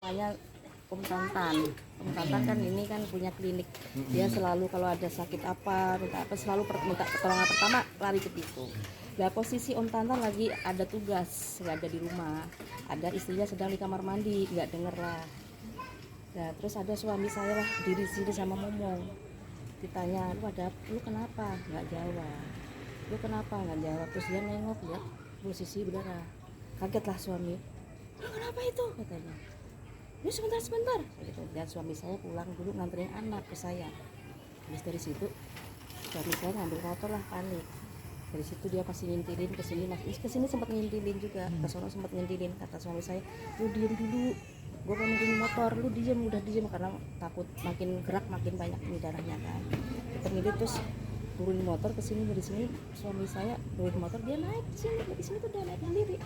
Hanya Om Tantan. Om Tantan kan ini kan punya klinik. Dia selalu kalau ada sakit apa, minta apa selalu minta pertolongan pertama lari ke situ. Nah posisi Om Tantan lagi ada tugas, nggak ada di rumah. Ada istrinya sedang di kamar mandi, nggak denger lah. Nah terus ada suami saya lah diri sini sama ngomong. Ditanya, lu kenapa? Nggak jawab. Lu kenapa? Nggak jawab. Terus dia nengok lihat posisi berdarah. Kagetlah suami. Lu kenapa itu? Katanya. Ini sebentar gitu. Dan suami saya pulang dulu nganterin anak ke saya. Habis dari situ suami saya ngambil motor lah, panik. Dari situ dia pasti ngintilin ke sini sempat ngintilin juga, ke sono sempat ngintilin. Kata suami saya, lu diem dulu, gue mau ngintilin motor, lu udah diem karena takut makin gerak makin banyak ini darahnya kan. Kita ngidip terus turunin motor ke sini. Dari sini suami saya turunin motor, dia naik di sini tuh udah naik sendiri.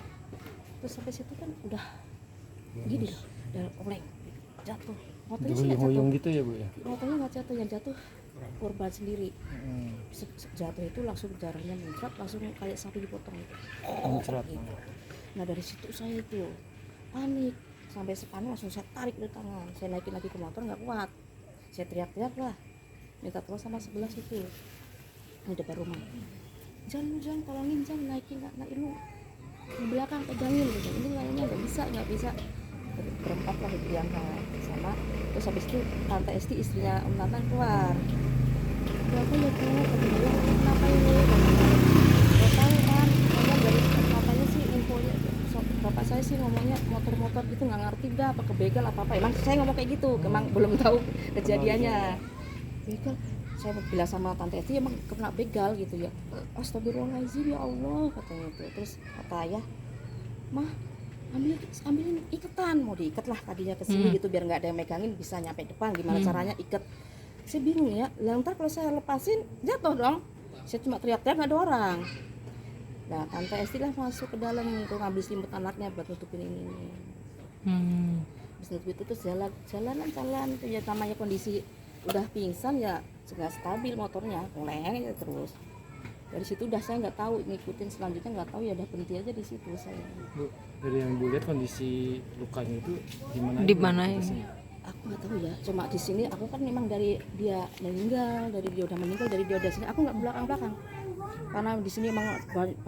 Terus sampai situ kan udah gini loh, udah oleng, jatuh. Motornya sih hoyong gitu ya Bu ya? Motornya nggak jatuh, yang jatuh korban sendiri. Jatuh itu langsung darahnya muncrat, langsung kayak sapi dipotong gitu. Muncrat. Gitu. Nah dari situ saya itu panik, sampai sepanik langsung saya tarik dari tangan, saya naikin lagi ke motor nggak kuat, saya teriak-teriak lah, minta tolong sama sebelah situ di depan rumah. Jangan tolongin, jangan naikin lu di belakang pegangin gitu. Ini kayaknya nggak bisa. Berempat lah itu yang sama. Terus habis itu Tante Esti istrinya Om Tantan keluar. Berapa ya Bu? Katanya kenapa ini? Gak tahu kan. Karena dari katanya sih infonya bapak saya sih ngomongnya motor-motor gitu nggak ngerti dah apa kebegal apa. Emang saya ngomong kayak gitu. Emang belum tahu kejadiannya. Begal. Saya bilang sama Tante Esti emang kena begal gitu ya. Astagfirullahaladzim ya Allah katanya itu. Terus kata ayah, mah ambilin iketan, mau diikat lah tadinya ke sini gitu biar nggak ada yang megangin, bisa nyampe depan, gimana caranya ikat. Saya bingung ya, ntar kalau saya lepasin jatuh dong. Saya cuma teriak-teriak nggak ada orang. Nah Tante Esti lah masuk ke dalam untuk ngambil selimut anaknya buat nutupin ini. Terus itu terus jalan tuh ya, namanya kondisi udah pingsan ya, nggak stabil motornya, oleng aja terus. Dari situ udah saya nggak tahu ngikutin selanjutnya, nggak tahu ya, udah berhenti aja di situ saya. Bu, dari yang Bu lihat kondisi lukanya itu Di mana ya? Aku nggak tahu ya, cuma di sini aku kan memang dari dia udah meninggal, dari dia udah sini aku nggak belakang karena di sini emang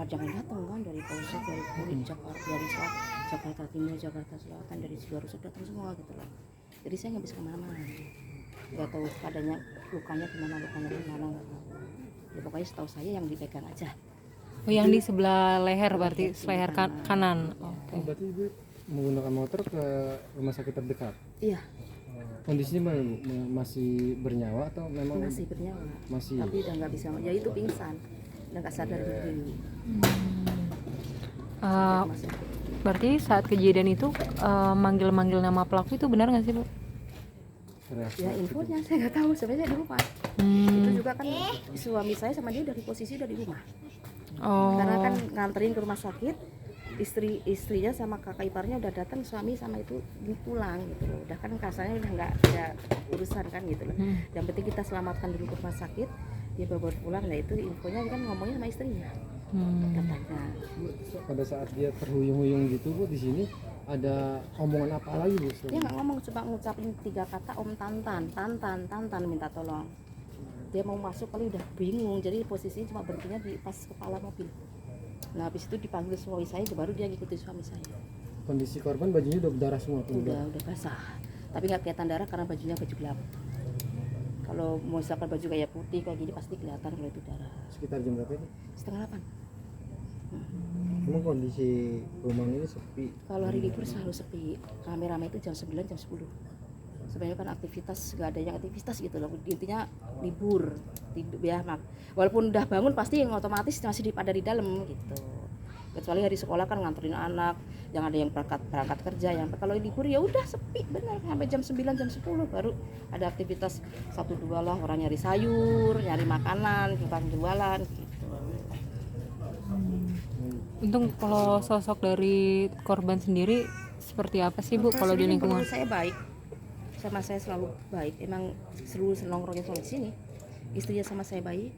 jangan datang kan dari Polsek, dari Jakarta, dari Jakarta Timur, Jakarta Selatan, dari Sidoarjo datang semua gitu loh. Jadi saya nggak bisa kemana-mana, nggak tahu keadaannya lukanya gimana nggak tahu. Ya pokoknya setahu saya yang dipegang aja. Oh, yang di sebelah leher berarti leher kanan. Oke. Berarti Ibu menggunakan motor ke rumah sakit terdekat? Iya. Kondisinya masih bernyawa atau memang? Masih bernyawa. Masih. Tapi udah nggak bisa, ya itu pingsan, udah nggak sadar diri. Berarti saat kejadian itu manggil nama pelaku itu benar nggak sih Bu? Ya infonya saya nggak tahu, sebenarnya di rumah. Itu juga kan suami saya sama dia dari posisi udah di rumah. Karena kan nganterin ke rumah sakit, istrinya sama kakak iparnya udah datang, suami sama itu pulang gitu loh. Udah kan kasarnya udah nggak ada urusan kan gitu loh. Yang penting kita selamatkan dulu ke rumah sakit, dia bawa pulang. Nah itu infonya kan ngomongnya sama istrinya. Katanya. Pada saat dia terhuyung-huyung gitu Bu, di sini ada omongan apa lagi Bu? Dia nggak ngomong, cuma ngucapin 3 kata, Om Tantan minta tolong. Dia mau masuk kali udah bingung, jadi posisinya cuma berhentinya di pas kepala mobil. Nah habis itu dipanggil suami saya, baru dia ngikutin suami saya. Kondisi korban bajunya udah berdarah semua? Udah basah, tapi nggak kelihatan darah karena bajunya baju gelap. Kalau misalkan baju kayak putih kayak gini pasti kelihatan kalau itu darah. Sekitar jam berapa ini? 7:30. Emang kondisi rumah ini sepi? Kalau hari libur selalu sepi, rame-rame itu jam 9, jam 10. Sebenarnya kan aktivitas, nggak ada yang aktivitas gitu loh, intinya libur, tidur ya, walaupun udah bangun pasti yang otomatis masih pada di dalam gitu. Kecuali hari sekolah kan nganterin anak, yang ada yang berangkat kerja, yang kalau libur ya udah sepi benar, sampai jam 9, jam 10 baru ada aktivitas 1-2 lah, orang nyari sayur, nyari makanan, jualan gitu. Untung kalau sosok dari korban sendiri seperti apa sih Bu kalau di lingkungan? Menurut saya baik, sama saya selalu baik, emang seluruh nongkrongnya selalu di sini. Istrinya sama saya baik,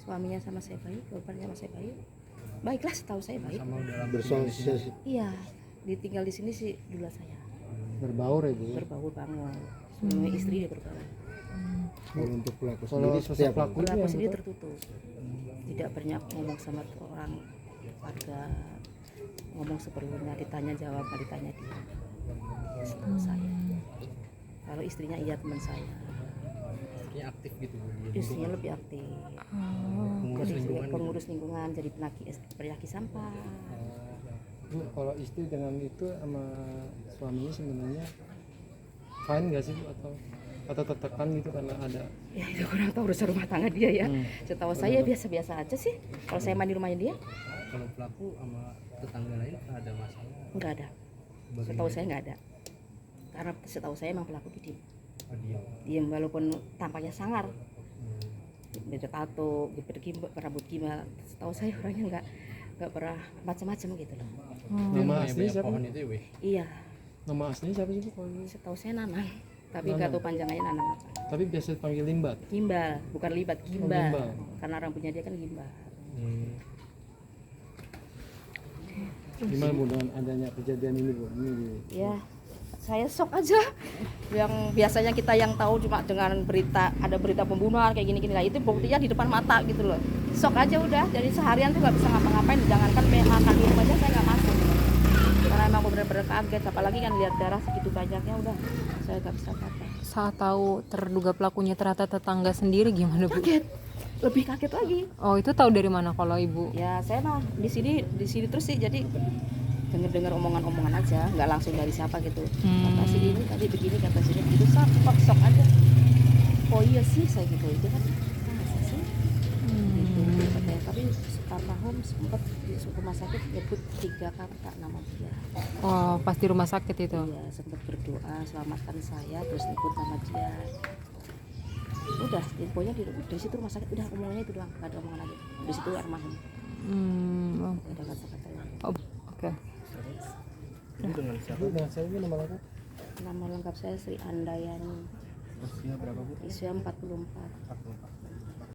suaminya sama saya baik, korbannya sama saya baik. Baiklah, setahu saya baik. Sama dalam bersosialisasi. Iya, ditinggal di sini sih dulu saya. Berbaur ya Bu. berbaur banget. Suami istri dia berbaur. Kalau untuk pelaku Kalau sendiri sosok seperti apa? pelaku Pelaku yang sendiri betul? tertutup, tidak banyak ngomong sama orang warga, ngomong seperlunya, ditanya jawab, nggak ditanya dia. Setahu saya. Kalau istrinya iya teman saya, Istrinya aktif gitu Bu, di istrinya lebih aktif. pengurus Jadi lingkungan gitu. pengurus lingkungan, jadi penaki sampah. Bu, kalau istri dengan itu sama suaminya sebenarnya fine nggak sih Bu? Atau tertekan gitu karena ada Ya itu kurang tahu urusan rumah tangga dia ya. Setahu saya biasa-biasa aja sih. Kalau saya mandi rumahnya dia, Kalau pelaku sama tetangga lain ada masalah? nggak ada. Setahu saya nggak ada. Karena setahu saya emang pelaku itu Diam. diem walaupun tampaknya sangar. Dia tato, berambut gimbal. Setahu saya orangnya nggak pernah macam-macam gitu loh. nama aslinya siapa? Pohon itu ya weh. Iya, Nama aslinya siapa sih Bu? kalau ini? setahu saya Nanang. Tapi nggak tahu panjangannya Nanang apa. Tapi biasa dipanggil Limbat. Gimbal, bukan libat, gimbal. gimbal. Karena rambutnya dia kan gimbal. Gimana Bu dengan adanya kejadian ini Bu? Ini Ya, saya shock aja. Yang biasanya kita yang tahu cuma dengan berita, ada berita pembunuhan kayak gini-gini lah, itu buktinya di depan mata gitu loh. Shock aja udah. Jadi seharian tuh nggak bisa ngapa-ngapain. Jangankan PHK di rumah aja saya nggak masuk. Karena emang aku bener-bener kaget. Apalagi kan lihat darah segitu banyaknya, udah saya nggak bisa apa-apa. Saat tahu terduga pelakunya ternyata tetangga sendiri gimana Bu? Kaget, lebih kaget lagi. Oh itu tahu dari mana kalau Ibu? Ya saya mah di sini terus sih, jadi dengar omongan-omongan aja, nggak langsung dari siapa gitu. Kata si ini tadi begini, kata si ini begitu, sok aja. Oh iya sih saya gitu, itu kan masa sih gitu katanya. Tapi almarhum sempat di rumah sakit nyebut 3 kata nama dia. Oh pas di rumah sakit itu? Iya, sempat berdoa selamatkan saya, terus nyebut nama dia. Udah infonya di situ rumah sakit, udah omongannya itu doang, nggak ada omongan lagi. Di situ almarhum, Oh, nggak ada kata-kata lain. oke. Itu dengan siapa? Bu, dengan saya ini nama lengkap? Nama lengkap saya Sri Andayani, Usia berapa Bu? usia 44. 44.